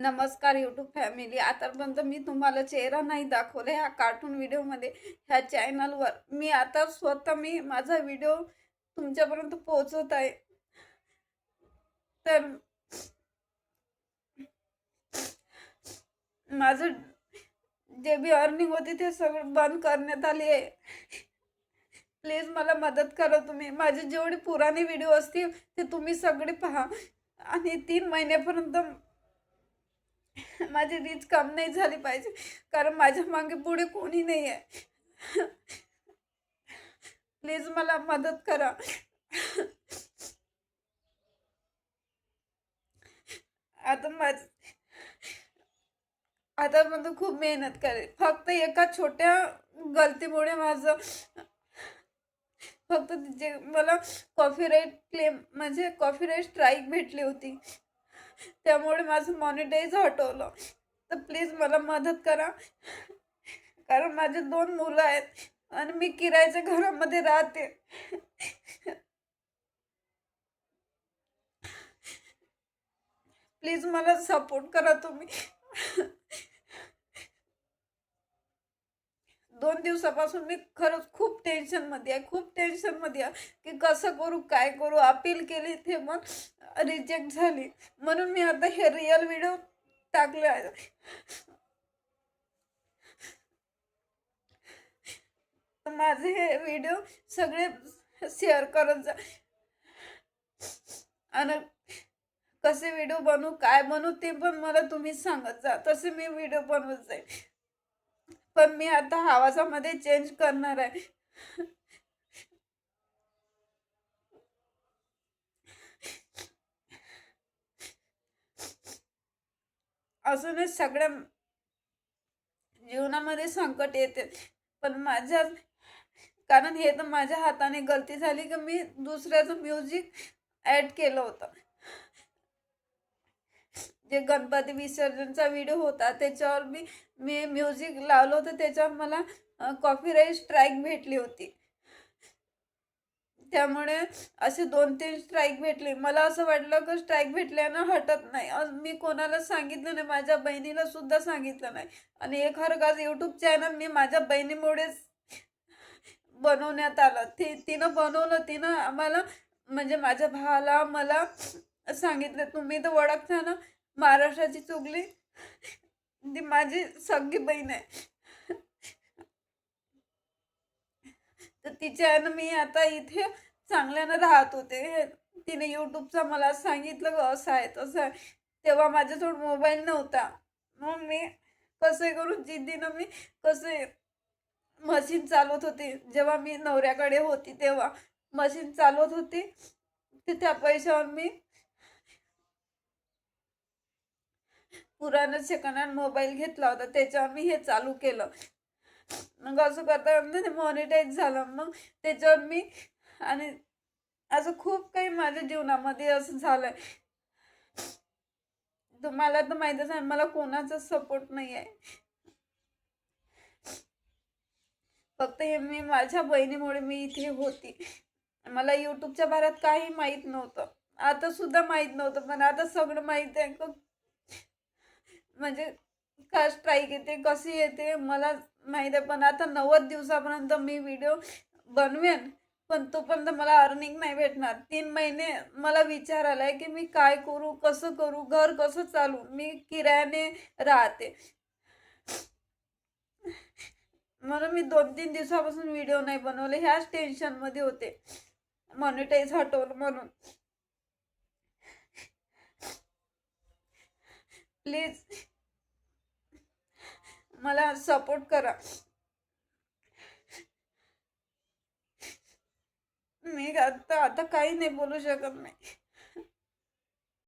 नमस्कार YouTube family. आतापर्यंत मी तुम्हाला चेहरा नाही दाखवला ह्या कार्टून व्हिडिओमध्ये ह्या चॅनलवर. मी आता स्वतः माझा व्हिडिओ तुमच्यापर्यंत पोहोचवत आहे. तर माझं जे बी अर्निंग होती ते सगळं बंद करण्यात आली आहे. प्लीज मला मदत करा तुम्ही. माझे जेवढे पुराणे व्हिडिओ असतील ते तुम्ही सगळे पहा आणि 3 महिन्यापर्यंत माझी रीच कम नाही झाली पाहिजे, कारण माझ्या मागे पुढे कोणी नाही आहे. प्लीज मला मदत करा. आता माझ आता म्हणजे खूप मेहनत करेल. फक्त एका छोट्या गलतीमुळे माझं फक्त जे मला कॉपीराईट क्लेम म्हणजे कॉपीराईट स्ट्राईक भेटली होती, त्यामुळे माझं मॉनिटाईज हटवलं. तर प्लीज मला मदत करा, कारण माझे 2 मुलं आहेत आणि मी किरायाच्या घरामध्ये राहते. प्लीज मला सपोर्ट करा तुम्ही. 2 दिवसापासून मी खरंच खूप टेन्शनमध्ये आहे की कसं करू, काय करू. अपील केली ते पण रिजेक्ट झाली. म्हणून मी आता हे रिअल व्हिडिओ टाकले आहे. माझे हे व्हिडिओ सगळे शेअर करत जा आणि कसे व्हिडिओ बनवू, काय बनवू ते पण मला तुम्ही सांगत जा. तसे मी व्हिडिओ बनवत जाईल. पण मी आता आवाजामध्ये चेंज करणार आहे. अजूनच सगळ्या जीवनामध्ये संकट येते, पण माझ्या कारण हे तर माझ्या हाताने गलती झाली की मी दुसऱ्याचं म्युझिक ॲड केलं होतं. जे गणपती विसर्जनचा व्हिडिओ होता त्याच्यावर मी म्युझिक लावलं होतं. त्याच्यावर मला कॉपीराईट स्ट्राईक भेटली होती. त्यामुळे असे 2-3 स्ट्राईक भेटले. मला असं वाटलं की स्ट्राईक भेटल्यानं हटत नाही. मी कोणाला सांगितलं नाही, माझ्या बहिणीला सुद्धा सांगितलं नाही. आणि एक हरकत यूट्यूब चॅनल मी माझ्या बहिणीमुळेच बनवण्यात आलं. तिनं बनवलं. तिनं आम्हाला म्हणजे माझ्या भावाला मला सांगितलं, तुम्ही तर ओळखता ना महाराष्ट्राची चुगली, ती माझी सगळी बहीण आहे. तर तिच्यानं मी आता इथे चांगल्यानं राहत होते. तिने यूट्यूबचा मला सांगितलं असं आहे तसं आहे. तेव्हा माझ्याजवळ मोबाईल नव्हता. मग मी कसं करून जिद्दीनं मी कसं मशीन चालवत होती. जेव्हा मी नवऱ्याकडे होती तेव्हा मशीन चालवत होती. तर त्या पैशावर मी पुराणा सेकंड हँड मोबाईल घेतला होता. त्याच्यावर मी हे चालू केलं. मग असं करता ते मॉनिटाईज झालं. मग त्याच्यावर मी आणि असं खूप काही माझ्या जीवनामध्ये असं झालंय. तुम्हाला तर माहितीच आहे मला कोणाचा सपोर्ट नाही आहे. फक्त हे मी माझ्या बहिणीमुळे मी इथे होती. मला यूट्यूबच्या बारात काही माहीत नव्हतं. आता सुद्धा माहीत नव्हतं, पण आता सगळं माहीत आहे. म्हणजे का स्ट्राईक येते, कशी येते मला माहीत आहे. पण आता 90 दिवसापर्यंत मी व्हिडिओ बनवेन, पण तोपर्यंत मला अर्निंग नाही भेटणार. 3 महिने मला विचार आलाय की मी काय करू, कसं करू, घर कसं चालू. मी किरायाने राहते, म्हणून मी 2-3 दिवसापासून व्हिडिओ नाही बनवले. ह्याच टेन्शनमध्ये होते, मॉनिटाईज हटवलं म्हणून. प्लीज मला सपोर्ट करा. मी आता काही नाही बोलू शकत नाही.